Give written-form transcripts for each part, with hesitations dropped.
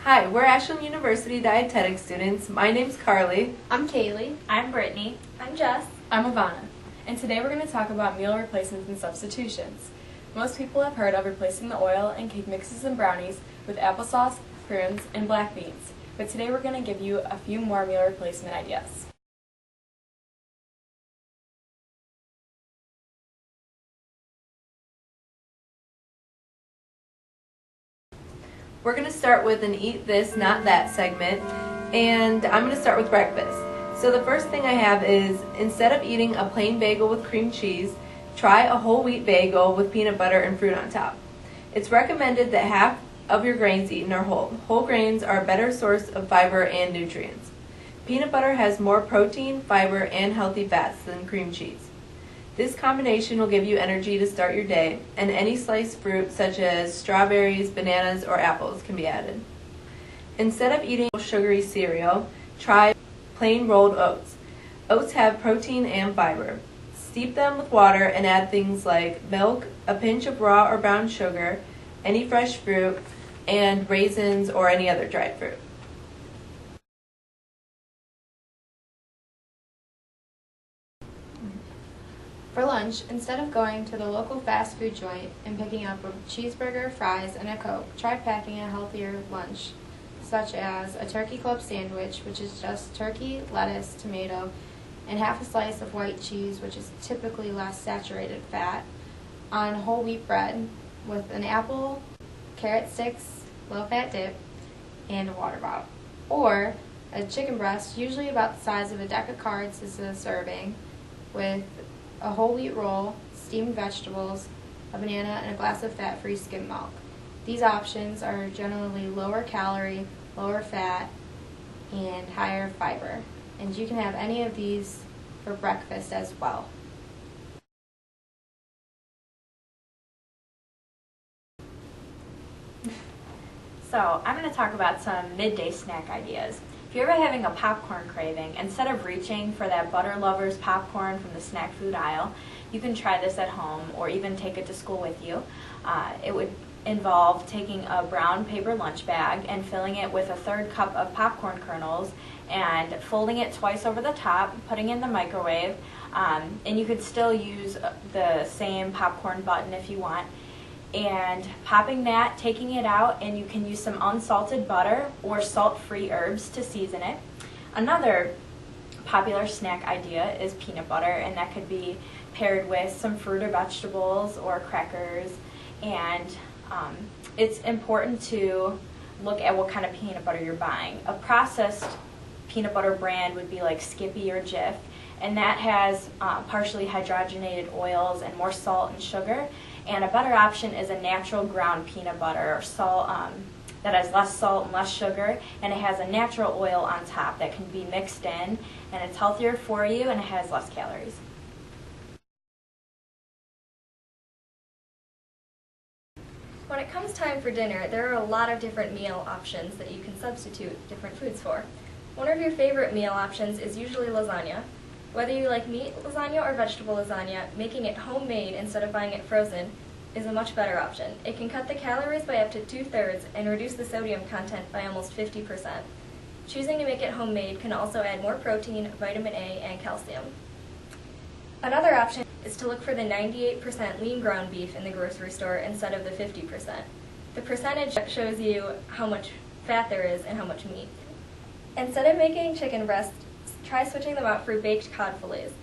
Hi, we're Ashland University Dietetics students. My name's Carly. I'm Kaylee. I'm Brittany. I'm Jess. I'm Ivana, and today we're going to talk about meal replacements and substitutions. Most people have heard of replacing the oil in cake mixes and brownies with applesauce, prunes, and black beans, but today we're going to give you a few more meal replacement ideas. We're going to start with an eat this, not that segment, and I'm going to start with breakfast. So the first thing I have is, instead of eating a plain bagel with cream cheese, try a whole wheat bagel with peanut butter and fruit on top. It's recommended that half of your grains eaten are whole. Whole grains are a better source of fiber and nutrients. Peanut butter has more protein, fiber, and healthy fats than cream cheese. This combination will give you energy to start your day, and any sliced fruit such as strawberries, bananas, or apples can be added. Instead of eating sugary cereal, try plain rolled oats. Oats have protein and fiber. Steep them with water and add things like milk, a pinch of raw or brown sugar, any fresh fruit, and raisins or any other dried fruit. For lunch, instead of going to the local fast food joint and picking up a cheeseburger, fries, and a Coke, try packing a healthier lunch, such as a turkey club sandwich, which is just turkey, lettuce, tomato, and half a slice of white cheese, which is typically less saturated fat, on whole wheat bread with an apple, carrot sticks, low-fat dip, and a water bottle. Or a chicken breast, usually about the size of a deck of cards is a serving, with a whole wheat roll, steamed vegetables, a banana, and a glass of fat-free skim milk. These options are generally lower calorie, lower fat, and higher fiber. And you can have any of these for breakfast as well. So I'm going to talk about some midday snack ideas. If you're ever having a popcorn craving, instead of reaching for that Butter Lovers popcorn from the snack food aisle, you can try this at home or even take it to school with you. It would involve taking a brown paper lunch bag and filling it with a third cup of popcorn kernels and folding it twice over the top, putting it in the microwave, and you could still use the same popcorn button if you want, and popping that, taking it out, and you can use some unsalted butter or salt-free herbs to season it. Another popular snack idea is peanut butter, and that could be paired with some fruit or vegetables or crackers, and it's important to look at what kind of peanut butter you're buying. A processed peanut butter brand would be like Skippy or Jif, and that has partially hydrogenated oils and more salt and sugar. And a better option is a natural ground peanut butter or salt that has less salt and less sugar, and it has a natural oil on top that can be mixed in, and it's healthier for you and it has less calories. When it comes time for dinner, there are a lot of different meal options that you can substitute different foods for. One of your favorite meal options is usually lasagna. Whether you like meat lasagna or vegetable lasagna, making it homemade instead of buying it frozen is a much better option. It can cut the calories by up to 2/3 and reduce the sodium content by almost 50%. Choosing to make it homemade can also add more protein, vitamin A, and calcium. Another option is to look for the 98% lean ground beef in the grocery store instead of the 50%. The percentage shows you how much fat there is and how much meat. Instead of making chicken breasts, try switching them out for baked cod fillets.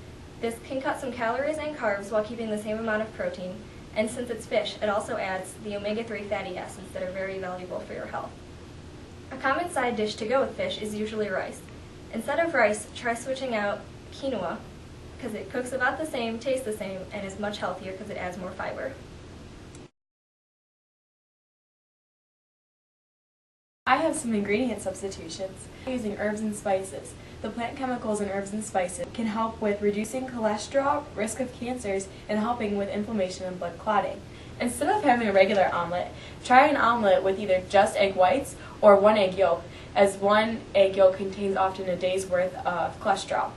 This can cut some calories and carbs while keeping the same amount of protein, and since it's fish, it also adds the omega-3 fatty acids that are very valuable for your health. A common side dish to go with fish is usually rice. Instead of rice, try switching out quinoa, because it cooks about the same, tastes the same, and is much healthier because it adds more fiber. I have some ingredient substitutions using herbs and spices. The plant chemicals in herbs and spices can help with reducing cholesterol, risk of cancers, and helping with inflammation and blood clotting. Instead of having a regular omelet, try an omelet with either just egg whites or one egg yolk, as one egg yolk contains often a day's worth of cholesterol.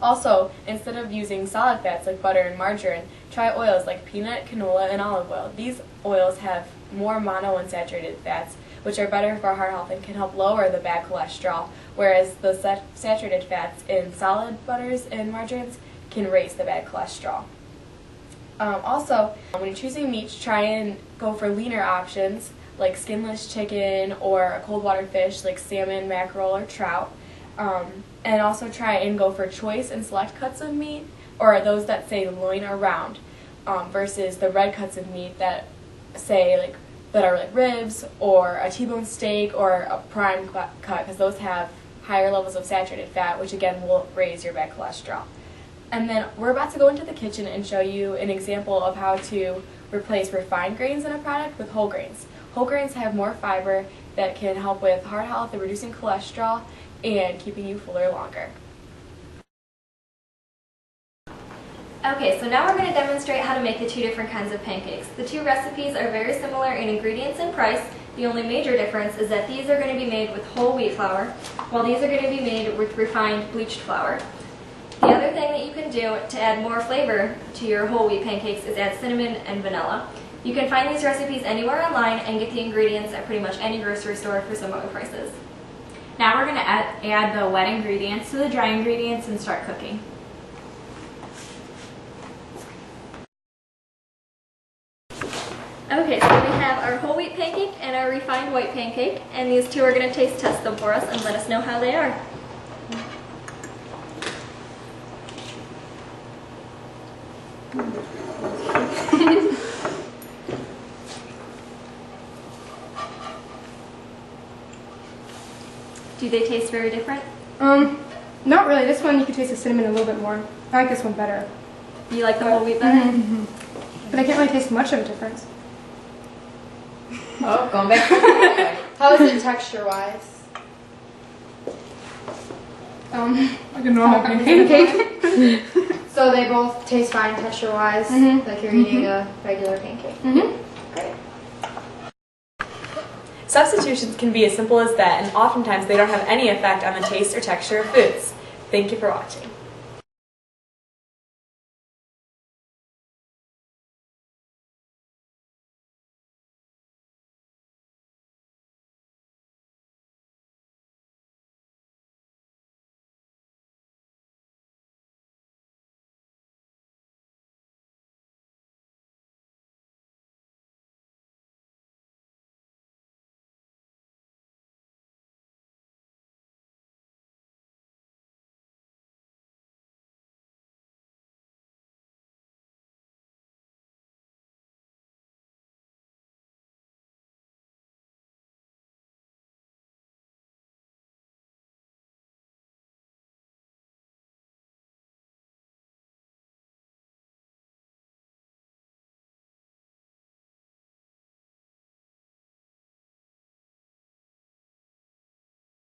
Also, instead of using solid fats like butter and margarine, try oils like peanut, canola, and olive oil. These oils have more monounsaturated fats, which are better for heart health and can help lower the bad cholesterol, whereas the saturated fats in solid butters and margarines can raise the bad cholesterol. Also, when you're choosing meats, try and go for leaner options like skinless chicken or a cold water fish like salmon, mackerel, or trout. And also try and go for choice and select cuts of meat, or those that say loin or round, versus the red cuts of meat that say that are like ribs or a T-bone steak or a prime cut, because those have higher levels of saturated fat, which again will raise your bad cholesterol. And then we're about to go into the kitchen and show you an example of how to replace refined grains in a product with whole grains. Whole grains have more fiber that can help with heart health and reducing cholesterol and keeping you fuller longer. Okay, so now we're going to demonstrate how to make the two different kinds of pancakes. The two recipes are very similar in ingredients and price. The only major difference is that these are going to be made with whole wheat flour, while these are going to be made with refined bleached flour. The other thing that you can do to add more flavor to your whole wheat pancakes is add cinnamon and vanilla. You can find these recipes anywhere online and get the ingredients at pretty much any grocery store for similar prices. Now we're going to add the wet ingredients to the dry ingredients and start cooking. Okay, so we have our whole wheat pancake and our refined white pancake, and these two are going to taste test them for us and let us know how they are. Do they taste very different? Not really. This one you can taste the cinnamon a little bit more. I like this one better. You like the whole wheat better? But I can't really taste much of a difference. Oh, going back to the How is it texture-wise? Like a normal pancake. So they both taste fine texture-wise, like you're eating a regular pancake. Great. Substitutions can be as simple as that, and oftentimes they don't have any effect on the taste or texture of foods. Thank you for watching.